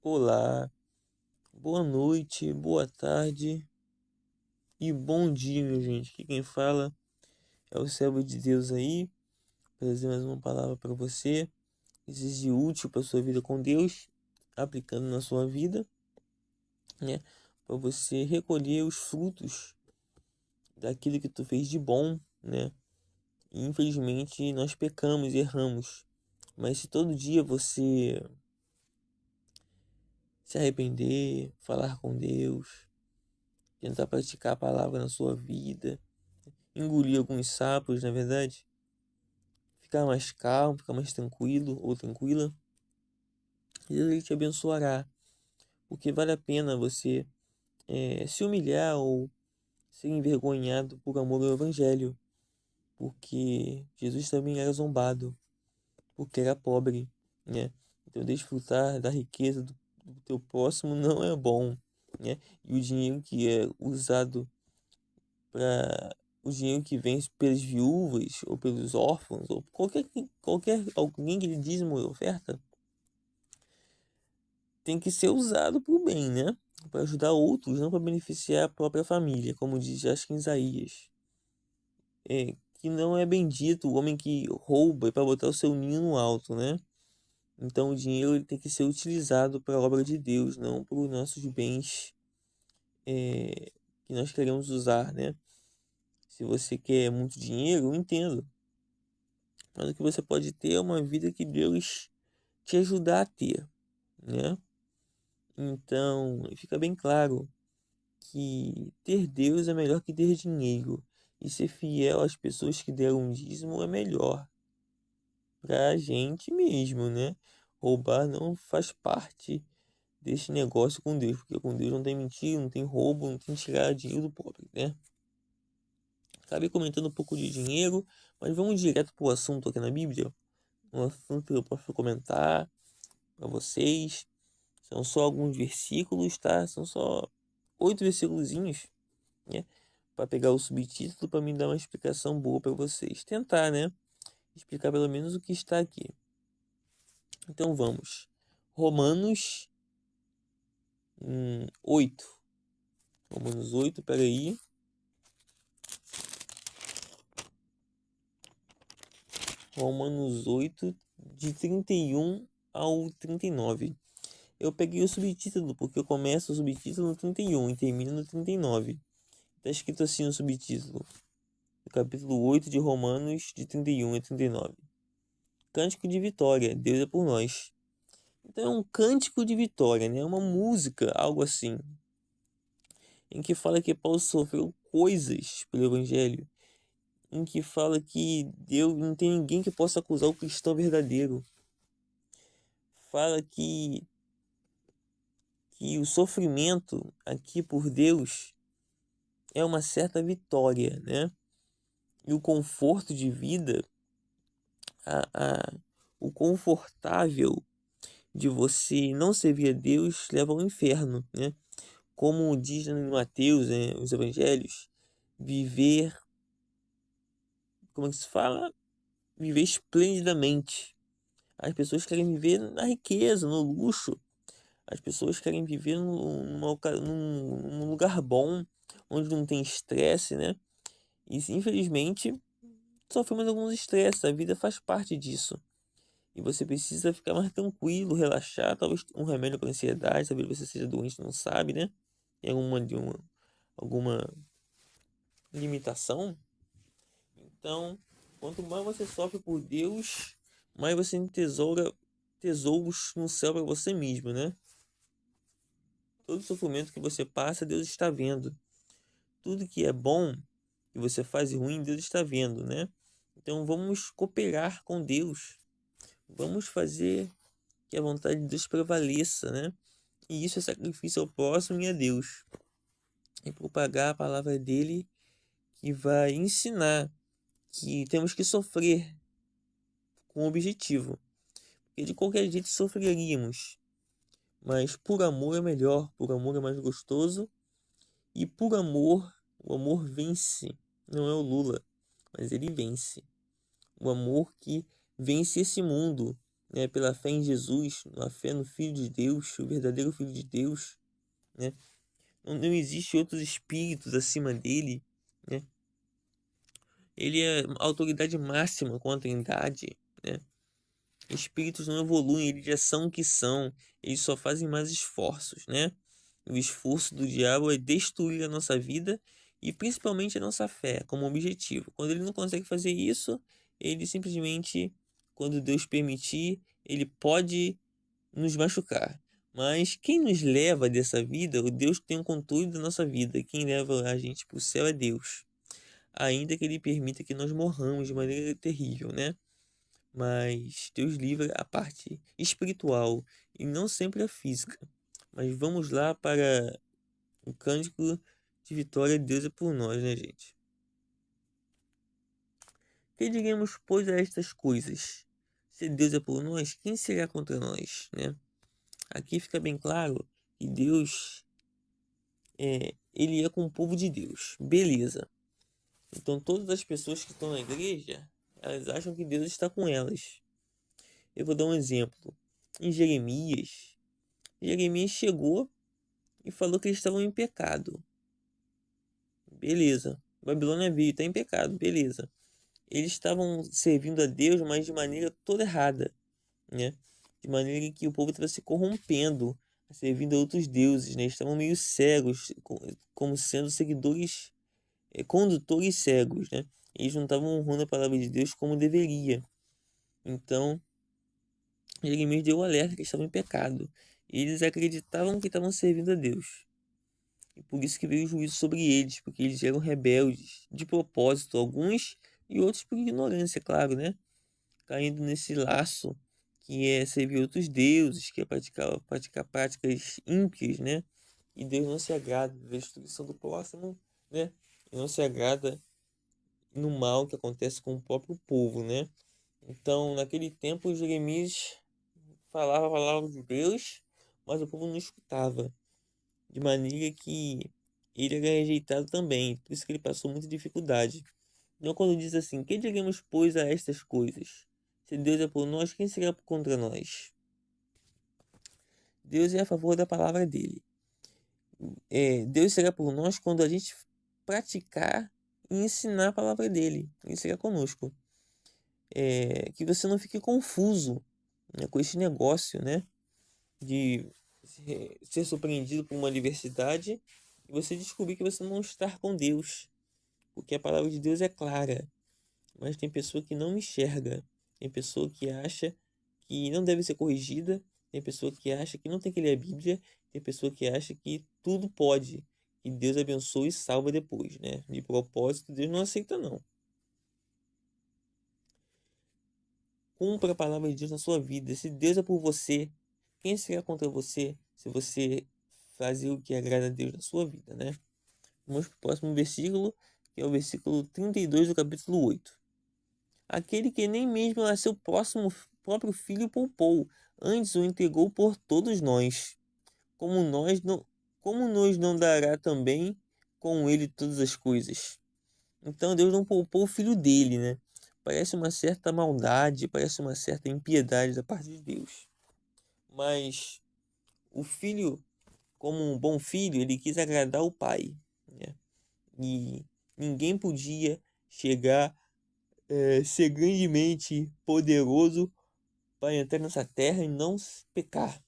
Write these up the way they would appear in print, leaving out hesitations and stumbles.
Olá, boa noite, boa tarde e bom dia, minha gente. Aqui quem fala é o servo de Deus aí, trazer mais uma palavra para você, que seja útil para sua vida com Deus, aplicando na sua vida, né? Para você recolher os frutos daquilo que tu fez de bom, né? E, infelizmente nós pecamos e erramos, mas se todo dia você se arrepender, falar com Deus, tentar praticar a palavra na sua vida, engolir alguns sapos, na verdade, ficar mais calmo, ficar mais tranquilo ou tranquila, Deus ele te abençoará, porque vale a pena você se humilhar ou ser envergonhado por amor ao Evangelho, porque Jesus também era zombado, porque era pobre, né? Então desfrutar da riqueza do teu próximo não é bom, né? E o dinheiro que é usado para o dinheiro que vem pelas viúvas ou pelos órfãos ou qualquer alguém que lhe dízimo e oferta tem que ser usado para o bem, né? Para ajudar outros, não para beneficiar a própria família, como diz acho que em Isaías. Que não é bendito o homem que rouba para botar o seu ninho no alto, né? Então o dinheiro ele tem que ser utilizado para a obra de Deus, não para os nossos bens que nós queremos usar, né? Se você quer muito dinheiro, eu entendo. Mas o que você pode ter é uma vida que Deus te ajudar a ter, né? Então, fica bem claro que ter Deus é melhor que ter dinheiro. E ser fiel às pessoas que deram um dízimo é melhor pra gente mesmo, né? Roubar não faz parte desse negócio com Deus, porque com Deus não tem mentira, não tem roubo, não tem tirar dinheiro do pobre, né? Acabei comentando um pouco de dinheiro, mas vamos direto pro assunto aqui na Bíblia. Um assunto que eu posso comentar para vocês. São só alguns versículos, tá? São só 8 versículozinhos, né? Para pegar o subtítulo para me dar uma explicação boa para vocês. Tentar, né? Explicar pelo menos o que está aqui. Então vamos. Romanos 8. Romanos 8, peraí. Romanos 8, de 31 ao 39. Eu peguei o subtítulo porque eu começo o subtítulo no 31 e termino no 39. Está escrito assim no subtítulo, do capítulo 8 de Romanos, de 31 a 39. Cântico de vitória, Deus é por nós. Então é um cântico de vitória, né? Uma música, algo assim, em que fala que Paulo sofreu coisas pelo Evangelho, em que fala que Deus não tem ninguém que possa acusar o cristão verdadeiro. Fala que o sofrimento aqui por Deus é uma certa vitória, né? E o conforto de vida, a, a, o confortável de você não servir a Deus leva ao inferno, né? Como diz em Mateus, né, os evangelhos, viver, como é que se fala? Viver esplendidamente. As pessoas querem viver na riqueza, no luxo. As pessoas querem viver num lugar bom, onde não tem estresse, né? E infelizmente sofremos alguns estresses, a vida faz parte disso. E você precisa ficar mais tranquilo, relaxar, talvez um remédio para ansiedade, talvez você seja doente, não sabe, né? Tem alguma limitação. Então, quanto mais você sofre por Deus, mais você entesoura tesouros no céu para você mesmo, né? Todo sofrimento que você passa, Deus está vendo. Tudo que é bom que você faz ruim, Deus está vendo, né? Então vamos cooperar com Deus. Vamos fazer que a vontade de Deus prevaleça, né? E isso é sacrifício ao próximo e a Deus. E propagar a palavra dele que vai ensinar que temos que sofrer com objetivo. Porque de qualquer jeito sofreríamos. Mas por amor é melhor, por amor é mais gostoso. E por amor, o amor vence. Não é o Lula, mas ele vence. O amor que vence esse mundo. né, pela fé em Jesus, a fé no Filho de Deus, o verdadeiro Filho de Deus, né? Não existe outros espíritos acima dele, né? Ele é a autoridade máxima com a Trindade, né? Espíritos não evoluem, eles já são o que são, eles só fazem mais esforços, né? O esforço do diabo é destruir a nossa vida e principalmente a nossa fé como objetivo. Quando ele não consegue fazer isso, ele simplesmente, quando Deus permitir, ele pode nos machucar. Mas quem nos leva dessa vida, o Deus que tem o controle da nossa vida, quem leva a gente para o céu é Deus. Ainda que ele permita que nós morramos de maneira terrível, né? Mas Deus livra a parte espiritual e não sempre a física. Mas vamos lá para o cântico de vitória. Deus é por nós, né, gente? Que diremos, pois, a estas coisas? Se Deus é por nós, quem será contra nós, né? Aqui fica bem claro que Deus ele é com o povo de Deus. Beleza. Então todas as pessoas que estão na igreja, elas acham que Deus está com elas. Eu vou dar um exemplo. Em Jeremias chegou e falou que eles estavam em pecado. Beleza. Babilônia veio, está em pecado. Beleza. Eles estavam servindo a Deus, mas de maneira toda errada, né? De maneira que o povo estava se corrompendo, servindo a outros deuses, né? Estavam meio cegos, como sendo seguidores, condutores cegos, né? Eles não estavam honrando a palavra de Deus como deveria. Então, Jeremias deu o alerta que eles estavam em pecado. E eles acreditavam que estavam servindo a Deus. E por isso que veio o juízo sobre eles, porque eles eram rebeldes, de propósito, alguns, e outros por ignorância, claro, né? Caindo nesse laço que é servir outros deuses, que é praticar práticas ímpias, né? E Deus não se agrada da destruição do próximo, né? E não se agrada no mal que acontece com o próprio povo, né? Então, naquele tempo, Jeremias falava a palavra de Deus, mas o povo não escutava, de maneira que ele era rejeitado também, por isso que ele passou muita dificuldade. Então, quando diz assim, que diremos, pois, a estas coisas? Se Deus é por nós, quem será contra nós? Deus é a favor da palavra dele. Deus será por nós quando a gente praticar e ensinar a palavra dele. Ele será conosco. Que você não fique confuso, né, com esse negócio, né? De ser surpreendido por uma adversidade e você descobrir que você não está com Deus. Porque a palavra de Deus é clara. Mas tem pessoa que não enxerga. Tem pessoa que acha que não deve ser corrigida. Tem pessoa que acha que não tem que ler a Bíblia. Tem pessoa que acha que tudo pode. Que Deus abençoe e salva depois, né? De propósito, Deus não aceita, não. Cumpra a palavra de Deus na sua vida. Se Deus é por você, quem será contra você se você fazer o que agrada a Deus na sua vida, né? Vamos para o próximo versículo, que é o versículo 32 do capítulo 8. Aquele que nem mesmo a seu próprio filho poupou, antes o entregou por todos nós. Como nos não dará também com ele todas as coisas? Então Deus não poupou o filho dele, né? Parece uma certa maldade, parece uma certa impiedade da parte de Deus. Mas o filho, como um bom filho, ele quis agradar o pai, né? E ninguém podia chegar ser grandemente poderoso para entrar nessa terra e não pecar.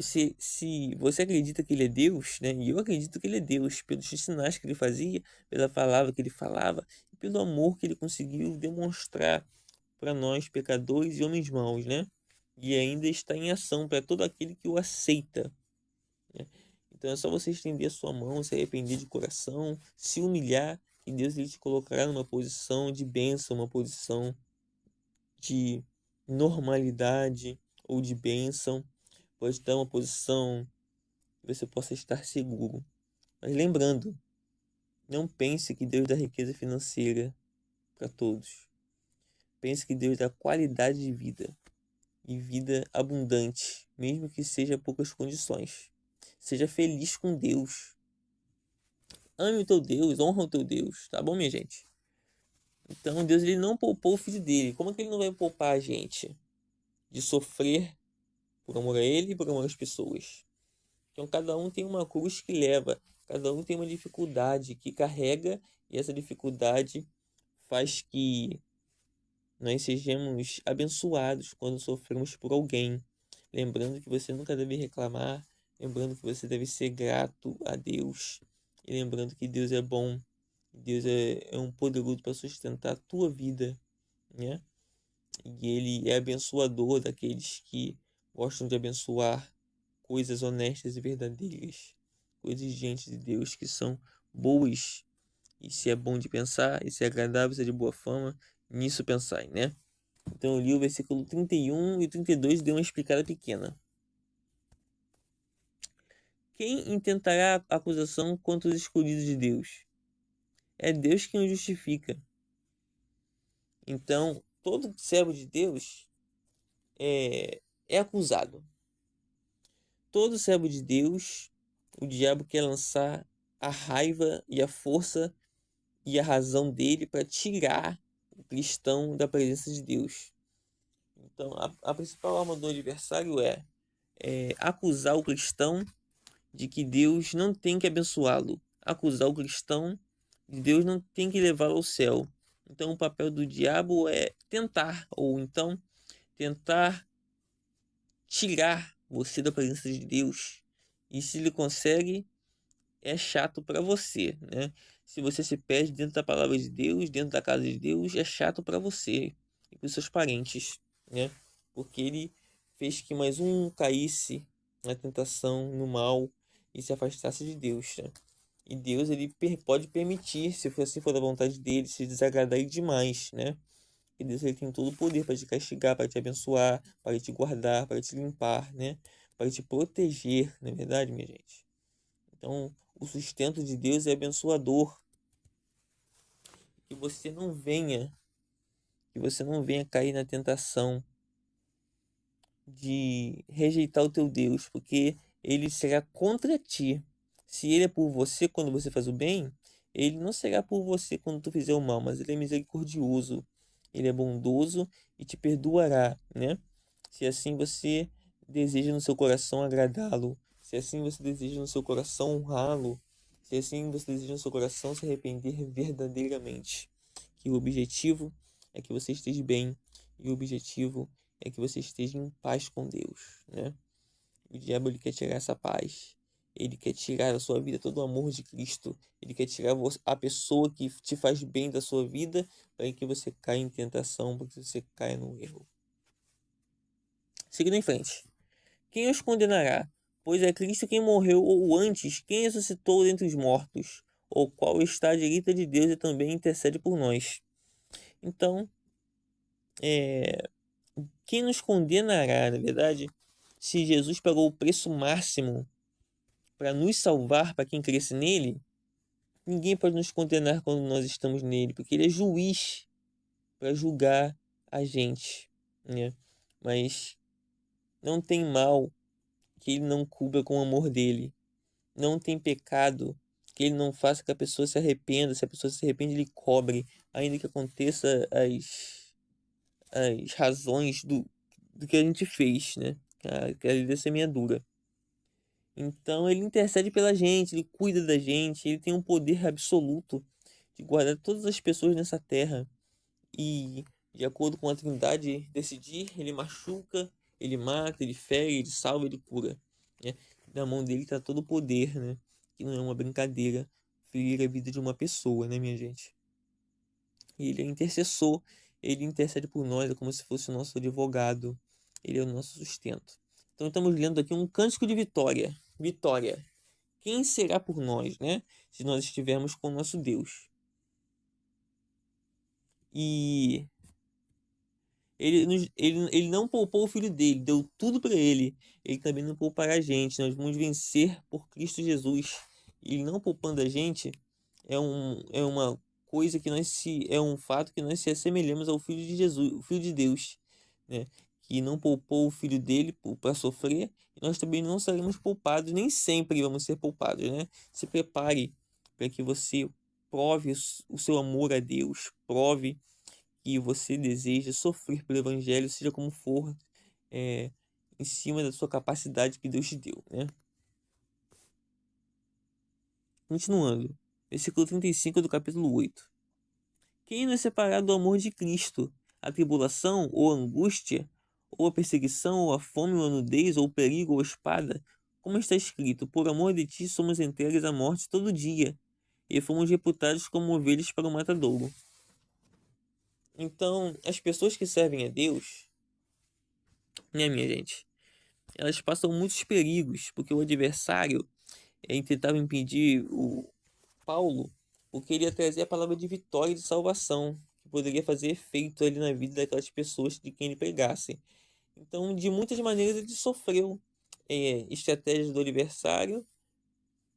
Se você acredita que ele é Deus, né? E eu acredito que ele é Deus, pelos sinais que ele fazia, pela palavra que ele falava, e pelo amor que ele conseguiu demonstrar para nós, pecadores e homens maus, né? E ainda está em ação para todo aquele que o aceita, né? Então é só você estender a sua mão, se arrepender de coração, se humilhar, e Deus ele te colocará numa posição de bênção, uma posição de normalidade ou de bênção. Pode dar uma posição que você possa estar seguro. Mas lembrando, não pense que Deus dá riqueza financeira para todos. Pense que Deus dá qualidade de vida e vida abundante, mesmo que seja poucas condições. Seja feliz com Deus. Ame o teu Deus, honra o teu Deus, tá bom, minha gente? Então Deus ele não poupou o filho dele. Como é que ele não vai poupar a gente de sofrer por amor a ele e por amor às pessoas? Então cada um tem uma cruz que leva, cada um tem uma dificuldade que carrega, e essa dificuldade faz que nós sejamos abençoados quando sofremos por alguém. Lembrando que você nunca deve reclamar, lembrando que você deve ser grato a Deus, e lembrando que Deus é bom, Deus é um poderoso para sustentar a tua vida, né? E Ele é abençoador daqueles que gostam de abençoar coisas honestas e verdadeiras, coisas diante de Deus que são boas, e se é bom de pensar, e se é agradável, se é de boa fama, nisso pensai, né? Então eu li o versículo 31 e 32 e dei uma explicada pequena. Quem intentará acusação contra os escolhidos de Deus? É Deus quem os justifica. Então, todo servo de Deus é acusado. Todo servo de Deus, o diabo quer lançar a raiva e a força e a razão dele para tirar o cristão da presença de Deus. Então, a principal arma do adversário é acusar o cristão de que Deus não tem que abençoá-lo, acusar o cristão de Deus não tem que levá-lo ao céu. Então, o papel do diabo é tentar, ou então tentar tirar você da presença de Deus. E se ele consegue, é chato para você, né? Se você se perde dentro da palavra de Deus, dentro da casa de Deus, é chato para você e para os seus parentes, né? Porque ele fez que mais um caísse na tentação, no mal e se afastasse de Deus, né? E Deus ele pode permitir, se for assim for da vontade dele, se desagradar ele demais, né? E Deus ele tem todo o poder para te castigar, para te abençoar, para te guardar, para te limpar, né? Para te proteger, não é verdade, minha gente? Então, o sustento de Deus é abençoador. Que você não venha, que você não venha cair na tentação de rejeitar o teu Deus, porque ele será contra ti. Se ele é por você quando você faz o bem, ele não será por você quando tu fizer o mal, mas ele é misericordioso, ele é bondoso e te perdoará, né? Se assim você deseja no seu coração agradá-lo, se assim você deseja no seu coração honrá-lo, se assim você deseja no seu coração se arrepender verdadeiramente, que o objetivo é que você esteja bem e o objetivo é que você esteja em paz com Deus, né? O diabo ele quer tirar essa paz. Ele quer tirar da sua vida todo o amor de Cristo. Ele quer tirar a pessoa que te faz bem da sua vida para que você caia em tentação, para que você caia no erro. Seguindo em frente. Quem os condenará? Pois é Cristo quem morreu, ou antes, quem ressuscitou dentre os mortos, o qual está à direita de Deus e também intercede por nós. Então, quem nos condenará, na verdade, se Jesus pagou o preço máximo para nos salvar, para quem cresce nele, ninguém pode nos condenar quando nós estamos nele, porque ele é juiz para julgar a gente, né? Mas não tem mal que ele não cubra com o amor dele. Não tem pecado que ele não faça que a pessoa se arrependa. Se a pessoa se arrepende, ele cobre, ainda que aconteça as razões do que a gente fez, né? Que a vida semeadura. Então ele intercede pela gente, ele cuida da gente, ele tem um poder absoluto de guardar todas as pessoas nessa terra. E de acordo com a Trindade decidir, ele machuca, ele mata, ele fere, ele salva, ele cura, né? Na mão dele está todo o poder, né? Que não é uma brincadeira ferir a vida de uma pessoa, né, minha gente? E ele é intercessor, ele intercede por nós, é como se fosse o nosso advogado, ele é o nosso sustento. Então estamos lendo aqui um cântico de vitória. Vitória. Quem será por nós, né? Se nós estivermos com o nosso Deus. E ele não poupou o filho dele, deu tudo para ele. Ele também não poupará a gente. Nós vamos vencer por Cristo Jesus. Ele não poupando a gente é uma coisa que é um fato que nós se assemelhamos ao filho de Jesus, o filho de Deus, né? Que não poupou o filho dele para sofrer, e nós também não seremos poupados, nem sempre vamos ser poupados, né? Se prepare para que você prove o seu amor a Deus, prove que você deseja sofrer pelo evangelho, seja como for, é, em cima da sua capacidade que Deus te deu, né? Continuando, versículo 35 do capítulo 8. Quem nos separar do amor de Cristo? A tribulação, ou a angústia, ou a perseguição, ou a fome, ou a nudez, ou o perigo, ou a espada? Como está escrito, por amor de ti somos entregues à morte todo dia, e fomos reputados como ovelhas para o matadouro. Então, as pessoas que servem a Deus, né, minha gente, elas passam muitos perigos, porque o adversário tentava impedir o Paulo, porque ele ia trazer a palavra de vitória e de salvação, que poderia fazer efeito ali na vida daquelas pessoas de quem ele pregasse. Então, de muitas maneiras, ele sofreu estratégias do adversário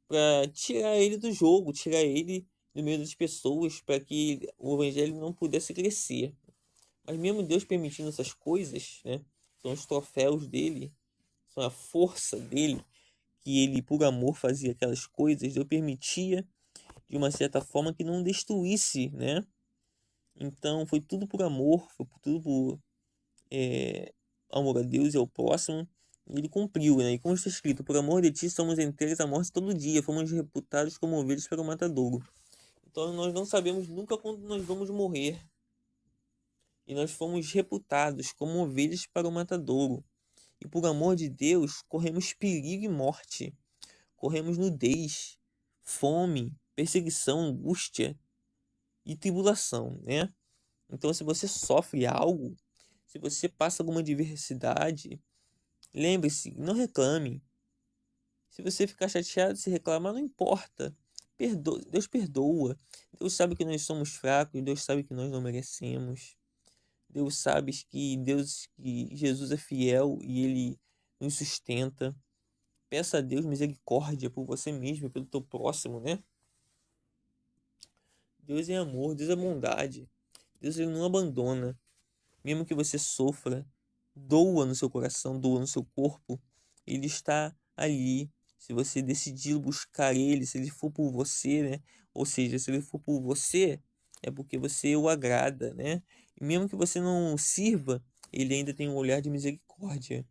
para tirar ele do jogo, tirar ele do meio das pessoas, para que o evangelho não pudesse crescer. Mas mesmo Deus permitindo essas coisas, né, são os troféus dele, são a força dele, que ele por amor fazia aquelas coisas, Deus permitia de uma certa forma que não destruísse, né? Então foi tudo por amor, foi tudo por amor a Deus e ao próximo. E ele cumpriu, né? E como está escrito, por amor de ti somos entregues à morte todo dia, fomos reputados como ovelhas para o matadouro. Então nós não sabemos nunca quando nós vamos morrer. E nós fomos reputados como ovelhas para o matadouro. E por amor de Deus, corremos perigo e morte. Corremos nudez, fome, perseguição, angústia e tribulação, né? Então, se você sofre algo, se você passa alguma adversidade, lembre-se, não reclame. Se você ficar chateado, se reclamar, não importa. Deus perdoa. Deus sabe que nós somos fracos, Deus sabe que nós não merecemos. Deus sabe que Jesus é fiel e ele nos sustenta. Peça a Deus misericórdia por você mesmo e pelo teu próximo, né? Deus é amor, Deus é bondade. Deus ele não abandona. Mesmo que você sofra, doa no seu coração, doa no seu corpo, ele está ali. Se você decidir buscar ele, se ele for por você, né? Ou seja, se ele for por você, é porque você o agrada, né? E mesmo que você não sirva, ele ainda tem um olhar de misericórdia.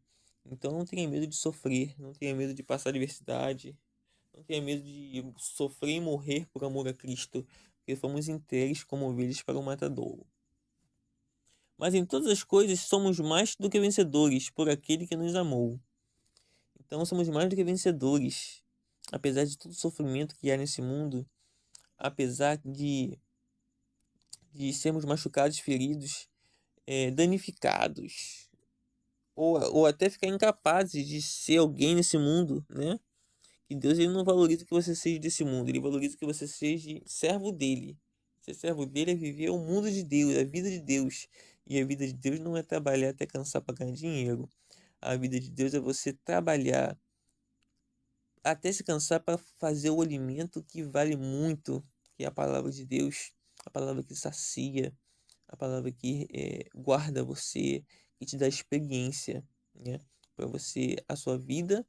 Então não tenha medo de sofrer, não tenha medo de passar adversidade, não tenha medo de sofrer e morrer por amor a Cristo, porque fomos entregues como ovelhas para o matadouro. Mas em todas as coisas somos mais do que vencedores por aquele que nos amou. Então somos mais do que vencedores. Apesar de todo o sofrimento que há nesse mundo, apesar de sermos machucados, feridos, danificados, ou até ficar incapazes de ser alguém nesse mundo, né? Que Deus ele não valoriza que você seja desse mundo, ele valoriza que você seja servo dele. Ser servo dele é viver o mundo de Deus, a vida de Deus. E a vida de Deus não é trabalhar até cansar para ganhar dinheiro. A vida de Deus é você trabalhar até se cansar para fazer o alimento que vale muito, que é a palavra de Deus, a palavra que sacia, a palavra que guarda você, que te dá experiência, né? Para você, a sua vida,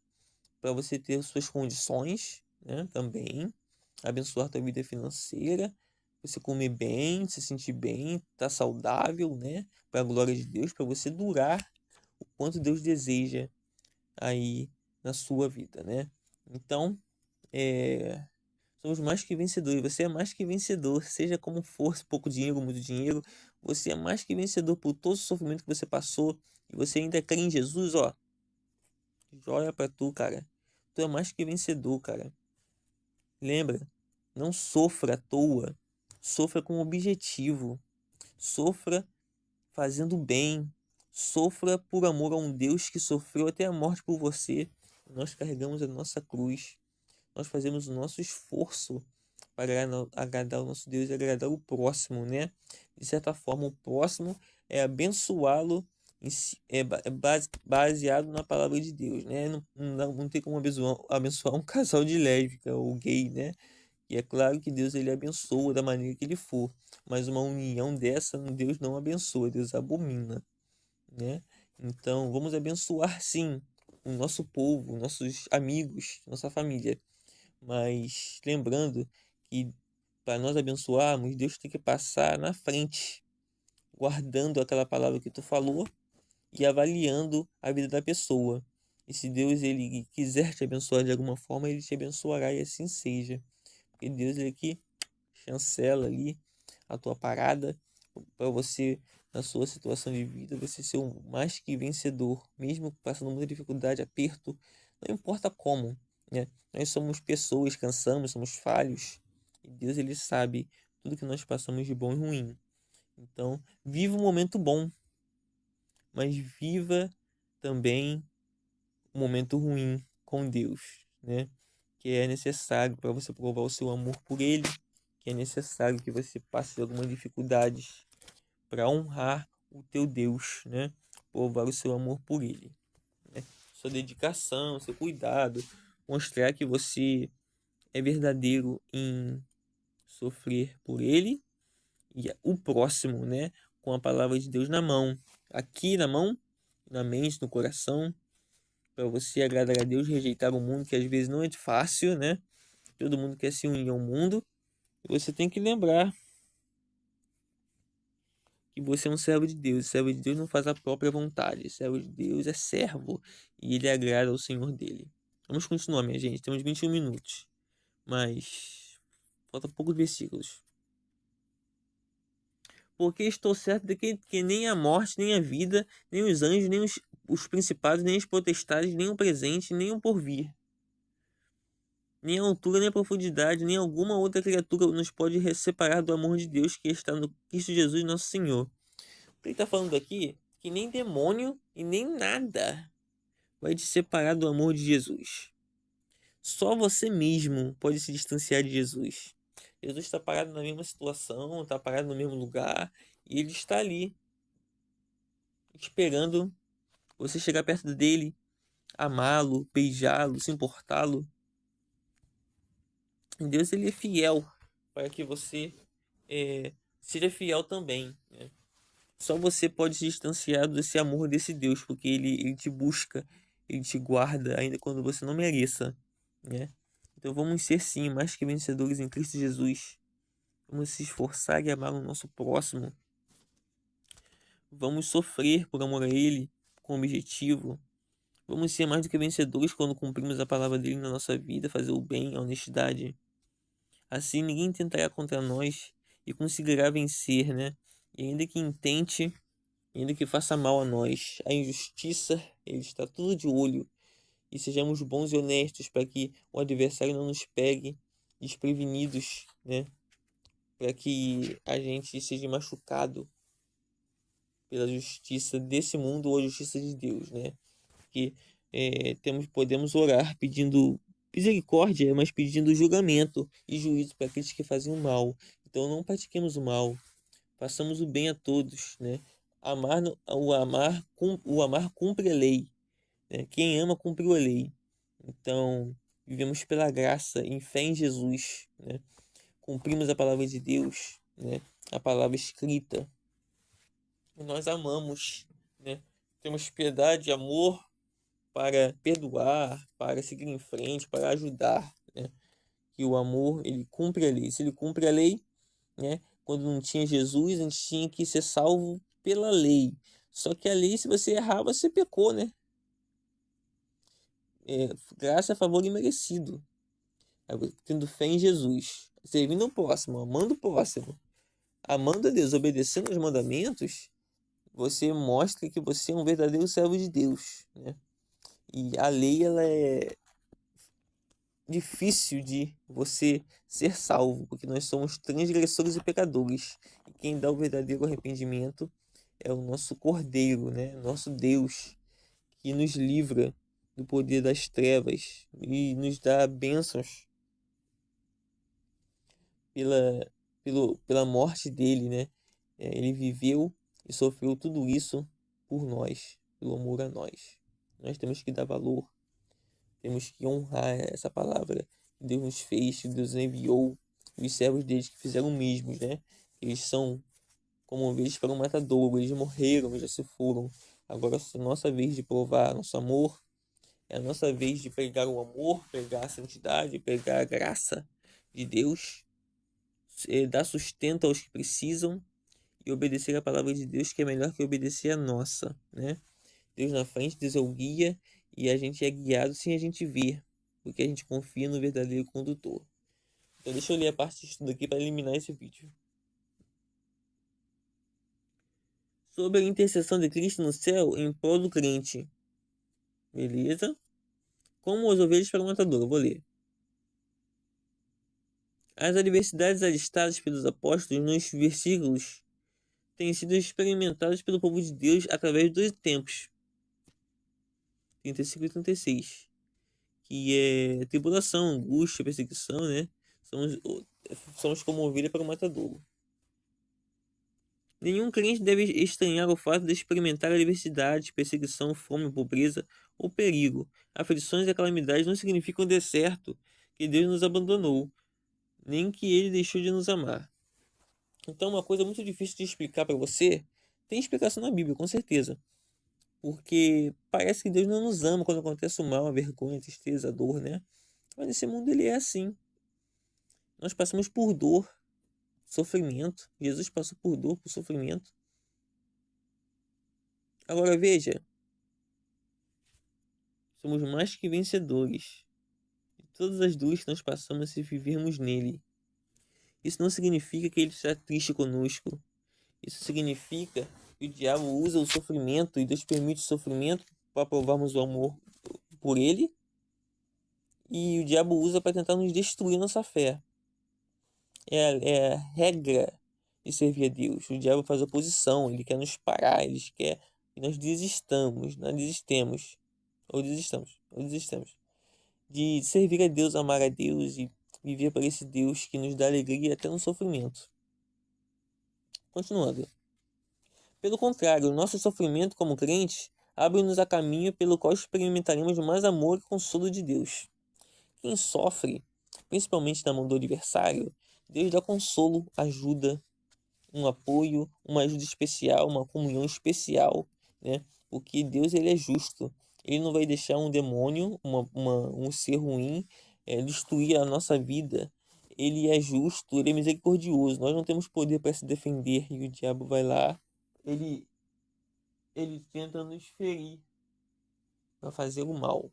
para você ter suas condições, né? Também abençoar tua vida financeira, você comer bem, se sentir bem, estar saudável, né? Para a glória de Deus, para você durar o quanto Deus deseja aí na sua vida, né? Então, somos mais que vencedores. Você é mais que vencedor, seja como for, pouco dinheiro, muito dinheiro, você é mais que vencedor por todo o sofrimento que você passou e você ainda crê em Jesus, ó. Joia pra tu, cara. Tu é mais que vencedor, cara. Lembra, não sofra à toa. Sofra com objetivo. Sofra fazendo bem. Sofra por amor a um Deus que sofreu até a morte por você. Nós carregamos a nossa cruz. Nós fazemos o nosso esforço para agradar o nosso Deus e agradar o próximo, né? De certa forma, o próximo é abençoá-lo baseado na palavra de Deus, né? Não tem como abençoar um casal de lésbica ou gay, né? E é claro que Deus ele abençoa da maneira que ele for, mas uma união dessa Deus não abençoa, Deus abomina, né? Então vamos abençoar sim o nosso povo, nossos amigos, nossa família, mas lembrando que para nós abençoarmos, Deus tem que passar na frente, guardando aquela palavra que tu falou e avaliando a vida da pessoa. E se Deus ele quiser te abençoar de alguma forma, ele te abençoará e assim seja. Porque Deus ele que chancela ali a tua parada para você, na sua situação de vida, você ser um mais que vencedor, mesmo passando muita dificuldade, aperto, não importa como, né? Nós somos pessoas, cansamos, somos falhos, e Deus ele sabe tudo que nós passamos de bom e ruim. Então, viva um momento bom, mas viva também um momento ruim com Deus, né? Que é necessário para você provar o seu amor por Ele, que é necessário que você passe algumas dificuldades para honrar o teu Deus, né? Provar o seu amor por Ele, né? Sua dedicação, seu cuidado, mostrar que você é verdadeiro em sofrer por Ele e o próximo, né? Com a palavra de Deus na mão, aqui na mão, na mente, no coração, para você agradar a Deus, rejeitar o mundo, que às vezes não é fácil, né? Todo mundo quer se unir ao mundo. E você tem que lembrar que você é um servo de Deus. O servo de Deus não faz a própria vontade. O servo de Deus é servo e ele agrada ao Senhor dele. Vamos continuar, minha gente. Temos 21 minutos. Mas falta poucos versículos. Porque estou certo de que nem a morte, nem a vida, nem os anjos, nem os principados, nem os potestades, nem o presente, nem o porvir, nem a altura, nem a profundidade, nem alguma outra criatura nos pode separar do amor de Deus que está no Cristo Jesus, nosso Senhor. Ele está falando aqui que nem demônio e nem nada vai te separar do amor de Jesus. Só você mesmo pode se distanciar de Jesus. Jesus está parado na mesma situação, está parado no mesmo lugar e ele está ali, esperando você chegar perto dele, amá-lo, beijá-lo, se importá-lo. Deus ele é fiel para que você seja fiel também, né? Só você pode se distanciar desse amor desse Deus, porque ele te busca, ele te guarda, ainda quando você não mereça, né? Então vamos ser sim mais que vencedores em Cristo Jesus. Vamos se esforçar e amar o nosso próximo. Vamos sofrer por amor a Ele, com objetivo. Vamos ser mais do que vencedores quando cumprimos a palavra dele na nossa vida, fazer o bem, a honestidade. Assim ninguém tentará contra nós e conseguirá vencer, né? E ainda que intente, ainda que faça mal a nós, a injustiça, ele está tudo de olho. E sejamos bons e honestos para que o adversário não nos pegue desprevenidos, né? Para que a gente seja machucado pela justiça desse mundo ou a justiça de Deus, né? Que podemos orar pedindo misericórdia, mas pedindo julgamento e juízo para aqueles que fazem o mal. Então não pratiquemos o mal, façamos o bem a todos, né? O amar cumpre a lei, né? Quem ama cumpriu a lei. Então vivemos pela graça, em fé em Jesus, né? Cumprimos a palavra de Deus, né? A palavra escrita. E nós amamos, né? Temos piedade e amor para perdoar, para seguir em frente, para ajudar, né? Que o amor, ele cumpre a lei. Se ele cumpre a lei, né? Quando não tinha Jesus, a gente tinha que ser salvo pela lei. Só que a lei, se você errar, você pecou, né? Graça, favor imerecido. Tendo fé em Jesus, servindo o próximo, amando o próximo, amando a Deus, obedecendo os mandamentos, você mostra que você é um verdadeiro servo de Deus, né? E a lei, ela é difícil de você ser salvo, porque nós somos transgressores e pecadores. E quem dá o verdadeiro arrependimento é o nosso Cordeiro, né? Nosso Deus, que nos livra do poder das trevas e nos dá bênçãos pela, pela morte dele, né? Ele viveu e sofreu tudo isso por nós, pelo amor a nós. Nós temos que dar valor, temos que honrar essa palavra que Deus nos fez, que Deus enviou, os servos deles que fizeram o mesmo, né? Eles são como ovelhas para um matadouro, eles morreram, eles já se foram. Agora é a nossa vez de provar nosso amor, é a nossa vez de pregar o amor, pregar a santidade, pregar a graça de Deus dar sustento aos que precisam e obedecer a palavra de Deus, que é melhor que obedecer a nossa, né? Deus na frente, Deus é o guia e a gente é guiado sem a gente ver, porque a gente confia no verdadeiro condutor. Então deixa eu ler a parte de estudo aqui para eliminar esse vídeo. Sobre a intercessão de Cristo no céu em prol do crente. Beleza? Como as ovelhas para o matador, eu vou ler. As adversidades alistadas pelos apóstolos nos versículos têm sido experimentadas pelo povo de Deus através dos tempos. 35 e 36. Que é tribulação, angústia, perseguição, né? Somos como ovelha para o matadouro. Nenhum crente deve estranhar o fato de experimentar adversidade, perseguição, fome, pobreza ou perigo. Aflições e calamidades não significam de certo que Deus nos abandonou, nem que Ele deixou de nos amar. Então, uma coisa muito difícil de explicar para você, tem explicação na Bíblia, com certeza. Porque parece que Deus não nos ama quando acontece o mal, a vergonha, a tristeza, a dor, né? Mas nesse mundo ele é assim. Nós passamos por dor, sofrimento. Jesus passou por dor, por sofrimento. Agora veja, somos mais que vencedores. De todas as dores que nós passamos se vivermos nele. Isso não significa que ele está triste conosco. Isso significa que o diabo usa o sofrimento e Deus permite o sofrimento para provarmos o amor por ele. E o diabo usa para tentar nos destruir nossa fé. É a regra de servir a Deus. O diabo faz oposição, ele quer nos parar, ele quer que nós desistamos, ou desistamos de servir a Deus, amar a Deus e viver para esse Deus que nos dá alegria até no sofrimento. Continuando. Pelo contrário, o nosso sofrimento como crentes abre-nos a caminho pelo qual experimentaremos mais amor e consolo de Deus. Quem sofre, principalmente na mão do adversário, Deus dá consolo, ajuda, um apoio, uma ajuda especial, uma comunhão especial, né? Porque Deus ele é justo. Ele não vai deixar um demônio, um ser ruim, destruir a nossa vida. Ele é justo, ele é misericordioso. Nós não temos poder para se defender e o diabo vai lá, ele, ele tenta nos ferir para fazer o mal.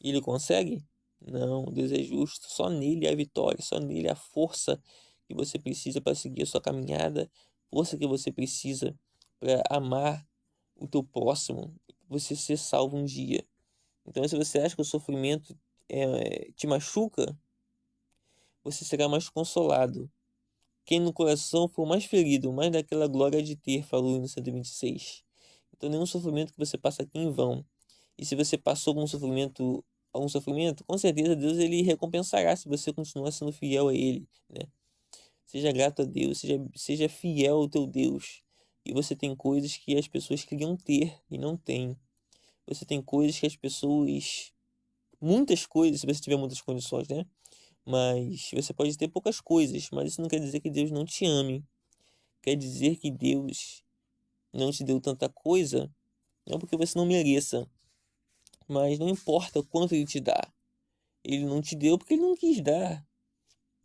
E ele consegue? Não, Deus é justo. Só nele há vitória, só nele há força que você precisa para seguir a sua caminhada, força que você precisa para amar o teu próximo, você ser salvo um dia. Então, se você acha que o sofrimento te machuca, você será mais consolado. Quem no coração for mais ferido, mais daquela glória de ter, falou no 126. Então, nenhum sofrimento que você passa aqui em vão. E se você passou algum sofrimento, com certeza Deus ele recompensará se você continuar sendo fiel a Ele, né? Seja grato a Deus, seja fiel ao teu Deus. E você tem coisas que as pessoas queriam ter e não têm. Você tem coisas que as pessoas... Muitas coisas, se você tiver muitas condições, né? Mas você pode ter poucas coisas, mas isso não quer dizer que Deus não te ame. Quer dizer que Deus não te deu tanta coisa, não porque você não mereça, mas não importa o quanto Ele te dá. Ele não te deu porque Ele não quis dar.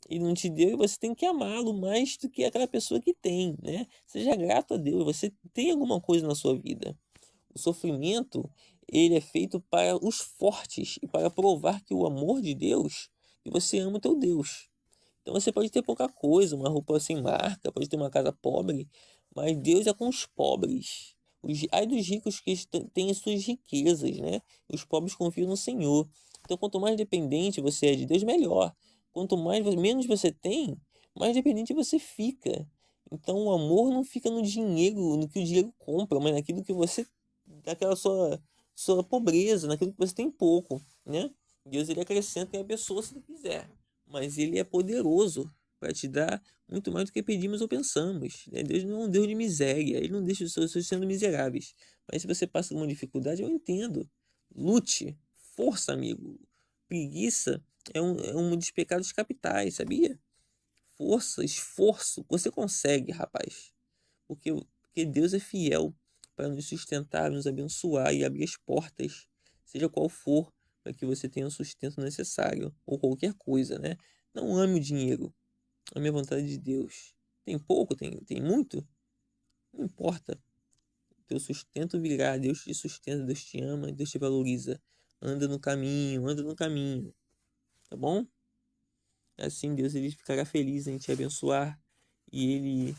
Ele não te deu e você tem que amá-lo mais do que aquela pessoa que tem, né? Seja grato a Deus, você tem alguma coisa na sua vida. O sofrimento, ele é feito para os fortes e para provar que o amor de Deus, que você ama o teu Deus. Então você pode ter pouca coisa, uma roupa sem marca, pode ter uma casa pobre, mas Deus é com os pobres. Ai dos ricos que têm as suas riquezas, né? Os pobres confiam no Senhor. Então quanto mais dependente você é de Deus, melhor. Quanto menos você tem, mais dependente você fica. Então o amor não fica no dinheiro, no que o dinheiro compra, mas naquilo que você, naquela sua pobreza, naquilo que você tem pouco, né? Deus ele acrescenta em a pessoa se ele quiser, mas ele é poderoso para te dar muito mais do que pedimos ou pensamos, né? Deus não é um Deus de miséria, ele não deixa os seus sendo miseráveis. Mas se você passa por uma dificuldade, eu entendo. Lute, força, amigo. Preguiça é um dos pecados capitais, sabia? Força, esforço, você consegue, rapaz. Porque Deus é fiel para nos sustentar, nos abençoar e abrir as portas, seja qual for, para que você tenha o sustento necessário, ou qualquer coisa, né? Não ame o dinheiro. a minha vontade de Deus. Tem pouco, tem muito? Não importa. Teu sustento virá, Deus te sustenta, Deus te ama, Deus te valoriza. Anda no caminho, anda no caminho. Tá bom? Assim Deus ele ficará feliz em te abençoar. E ele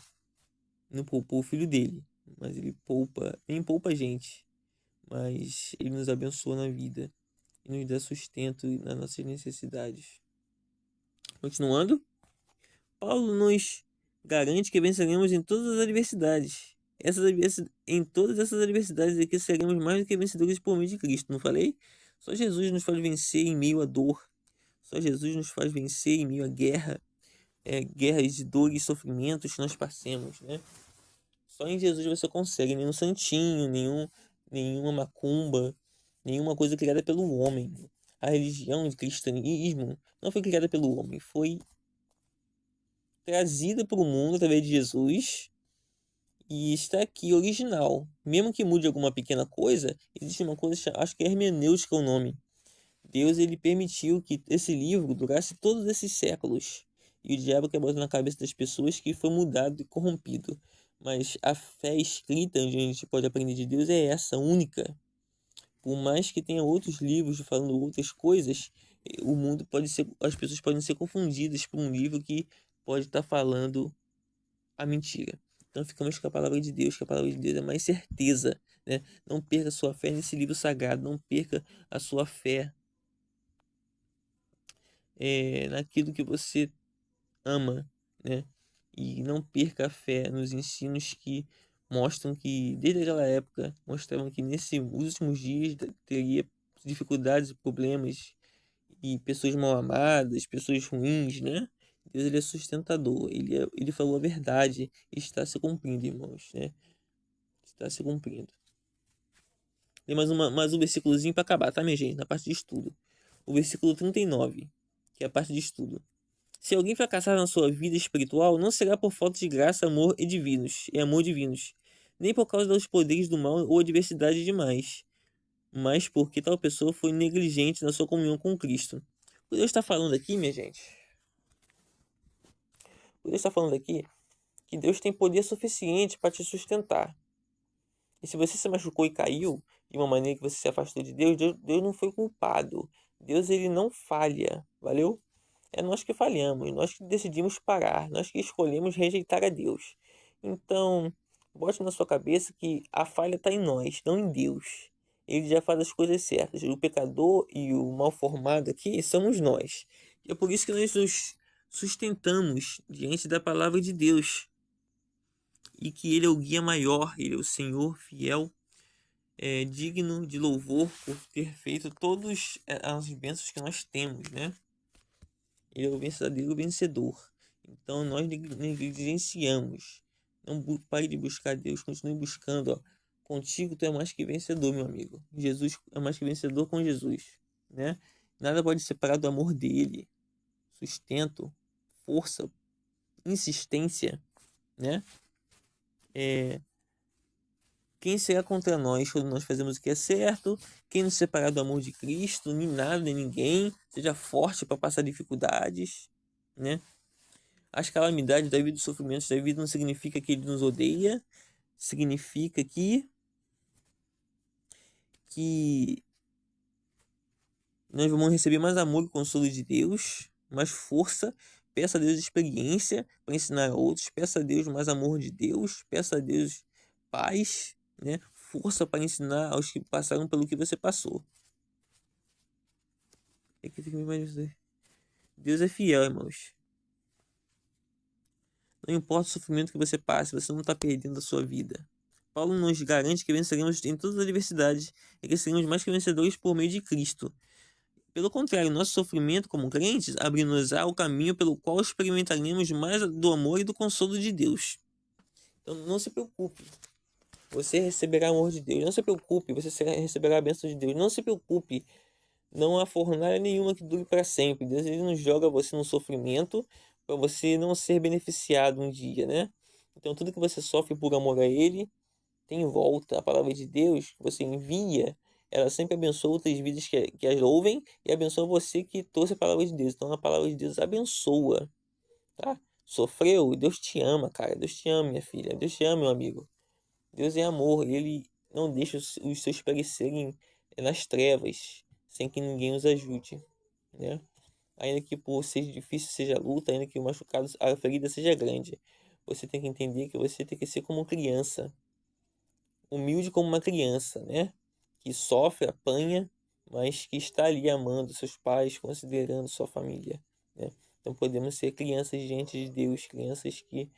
não poupou o filho dele, mas ele poupa a gente. Mas ele nos abençoa na vida e nos dá sustento nas nossas necessidades. Continuando, Paulo nos garante que venceremos em todas as adversidades. Em todas essas adversidades aqui seremos mais do que vencedores por meio de Cristo, não falei? Só Jesus nos faz vencer em meio à dor. Só Jesus nos faz vencer em meio à guerra, guerras de dor e sofrimentos que nós passemos, né? Só em Jesus você consegue, nenhum santinho, nenhuma macumba, nenhuma coisa criada pelo homem. A religião de cristianismo não foi criada pelo homem, foi trazida para o mundo através de Jesus e está aqui original. Mesmo que mude alguma pequena coisa, existe uma coisa, acho que é hermenêutica o nome. Deus ele permitiu que esse livro durasse todos esses séculos. E o diabo quer botar na cabeça das pessoas que foi mudado e corrompido. Mas a fé escrita, onde a gente pode aprender de Deus, é essa, única. Por mais que tenha outros livros falando outras coisas, o mundo pode ser, as pessoas podem ser confundidas por um livro que pode estar falando a mentira. Então ficamos com a palavra de Deus, que a palavra de Deus é mais certeza, né? Não perca a sua fé nesse livro sagrado, não perca a sua fé naquilo que você ama, né? E não perca a fé nos ensinos que mostram que, desde aquela época, mostravam que nesses últimos dias teria dificuldades e problemas e pessoas mal amadas, pessoas ruins, né? Deus ele é sustentador, ele falou a verdade e está se cumprindo, irmãos, né? Está se cumprindo. Tem mais um versículozinho para acabar, tá, minha gente? Na parte de estudo. O versículo 39, que é a parte de estudo. Se alguém fracassar na sua vida espiritual, não será por falta de graça, amor divinos, nem por causa dos poderes do mal ou adversidade demais, mas porque tal pessoa foi negligente na sua comunhão com Cristo. O que Deus está falando aqui, minha gente? O Deus está falando aqui que Deus tem poder suficiente para te sustentar. E se você se machucou e caiu de uma maneira que você se afastou de Deus não foi culpado. Deus ele não falha, valeu? É nós que falhamos, nós que decidimos parar, nós que escolhemos rejeitar a Deus. Então, bote na sua cabeça que a falha está em nós, não em Deus. Ele já faz as coisas certas. O pecador e o mal formado aqui somos nós. E é por isso que nós nos sustentamos diante da palavra de Deus. E que Ele é o guia maior, Ele é o Senhor fiel, digno de louvor por ter feito todas as bênçãos que nós temos, né? Ele é o verdadeiro vencedor. Então nós negligenciamos. Não pare de buscar Deus, continue buscando. Ó. Contigo tu é mais que vencedor, meu amigo. Jesus é mais que vencedor com Jesus, né? Nada pode separar do amor dele. Sustento, força, insistência, né? Quem será contra nós quando nós fazemos o que é certo? Quem nos separar do amor de Cristo? Nem nada, nem ninguém. Seja forte para passar dificuldades, né? As calamidades da vida, os sofrimentos da vida não significa que ele nos odeia, significa que nós vamos receber mais amor e consolo de Deus, mais força. Peça a Deus experiência para ensinar a outros, peça a Deus mais amor de Deus, peça a Deus paz, né? Força para ensinar aos que passaram pelo que você passou. É que fica mais Deus é fiel, irmãos. Não importa o sofrimento que você passe, você não está perdendo a sua vida. Paulo nos garante que venceremos em todas as adversidades e que seremos mais que vencedores por meio de Cristo. Pelo contrário, nosso sofrimento como crentes abre-nos-á o caminho pelo qual experimentaremos mais do amor e do consolo de Deus. Então não se preocupe, você receberá o amor de Deus. Não se preocupe, você receberá a bênção de Deus. Não se preocupe, não há fornalha nenhuma que dure para sempre. Deus ele não joga você no sofrimento para você não ser beneficiado um dia, né? Então tudo que você sofre por amor a Ele tem volta. A palavra de Deus que você envia, ela sempre abençoa outras vidas que as ouvem e abençoa você que trouxe a palavra de Deus. Então a palavra de Deus abençoa, tá? sofreu, Deus te ama, cara. Deus te ama, minha filha. Deus te ama, meu amigo. Deus é amor. Ele não deixa os seus perecerem nas trevas, sem que ninguém os ajude, né? Ainda que por ser difícil seja a luta, ainda que o machucado, a ferida seja grande, você tem que entender que você tem que ser como criança, humilde como uma criança, né? Que sofre, apanha, mas que está ali amando seus pais, considerando sua família, né? Então podemos ser crianças diante de Deus, crianças que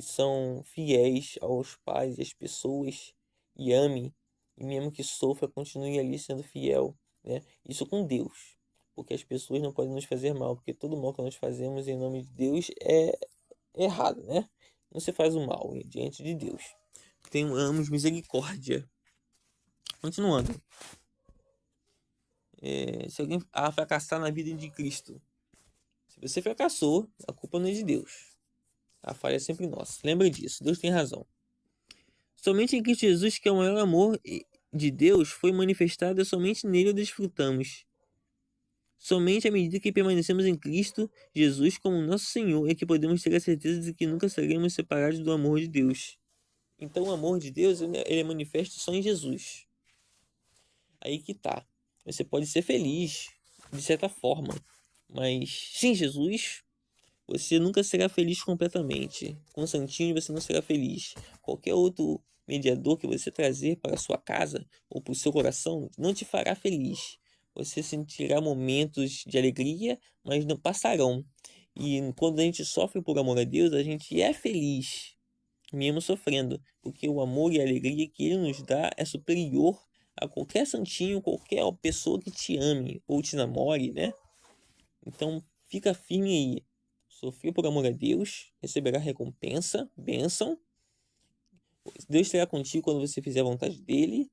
são fiéis aos pais e às pessoas e ame, e mesmo que sofra, continue ali sendo fiel, né? Isso com Deus, porque as pessoas não podem nos fazer mal, porque todo mal que nós fazemos em nome de Deus é errado, né? Não se faz o mal diante de Deus. Tenhamos misericórdia. Continuando. Se alguém fracassar na vida de Cristo, se você fracassou, a culpa não é de Deus. A falha é sempre nossa. Lembre disso, Deus tem razão. Somente em Cristo Jesus, que é o maior amor de Deus, foi manifestado e somente nele o desfrutamos. Somente à medida que permanecemos em Cristo Jesus como nosso Senhor é que podemos ter a certeza de que nunca seremos separados do amor de Deus. Então o amor de Deus ele é manifesto só em Jesus. Aí que tá. Você pode ser feliz, de certa forma, mas sem Jesus, você nunca será feliz completamente. Com o santinho você não será feliz. Qualquer outro mediador que você trazer para a sua casa ou para o seu coração não te fará feliz. Você sentirá momentos de alegria, mas não passarão. E quando a gente sofre por amor a Deus, a gente é feliz, mesmo sofrendo, porque o amor e a alegria que Ele nos dá é superior a qualquer santinho, qualquer pessoa que te ame ou te namore, né? Então, fica firme aí. Sofreu por amor a Deus, receberá recompensa, bênção. Deus estará contigo quando você fizer a vontade dele.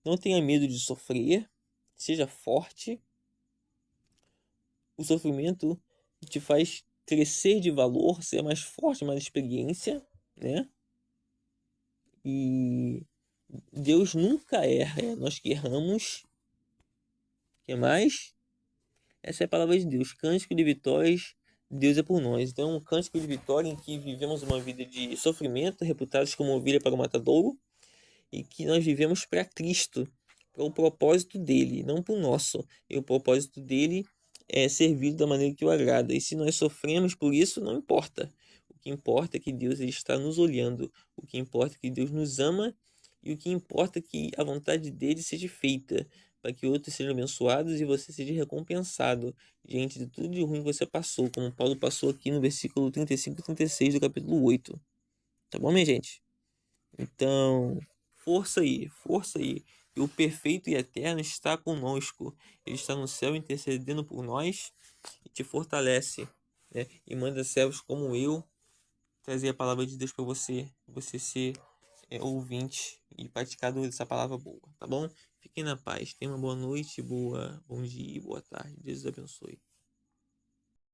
Não tenha medo de sofrer. Seja forte. O sofrimento te faz crescer de valor, ser mais forte, mais experiência, né? E Deus nunca erra, é nós que erramos. O que mais? Essa é a palavra de Deus. Cântico de vitórias, Deus é por nós. Então, um cântico de vitória em que vivemos uma vida de sofrimento, reputados como ovelha para o matadouro, e que nós vivemos para Cristo, para o propósito dele, não para o nosso. E o propósito dele é servir da maneira que o agrada. E se nós sofremos por isso, não importa. O que importa é que Deus ele está nos olhando. O que importa é que Deus nos ama. E o que importa é que a vontade dele seja feita, para que outros sejam abençoados e você seja recompensado diante de tudo de ruim que você passou, como Paulo passou aqui no versículo 35 e 36 do capítulo 8. Tá bom, minha gente? Então, força aí, força aí. E o perfeito e eterno está conosco. Ele está no céu intercedendo por nós e te fortalece, né? E manda servos como eu trazer a palavra de Deus para você ser ouvinte e praticador dessa palavra boa, tá bom? Fiquem na paz. Tenha uma boa noite, bom dia e boa tarde. Deus abençoe.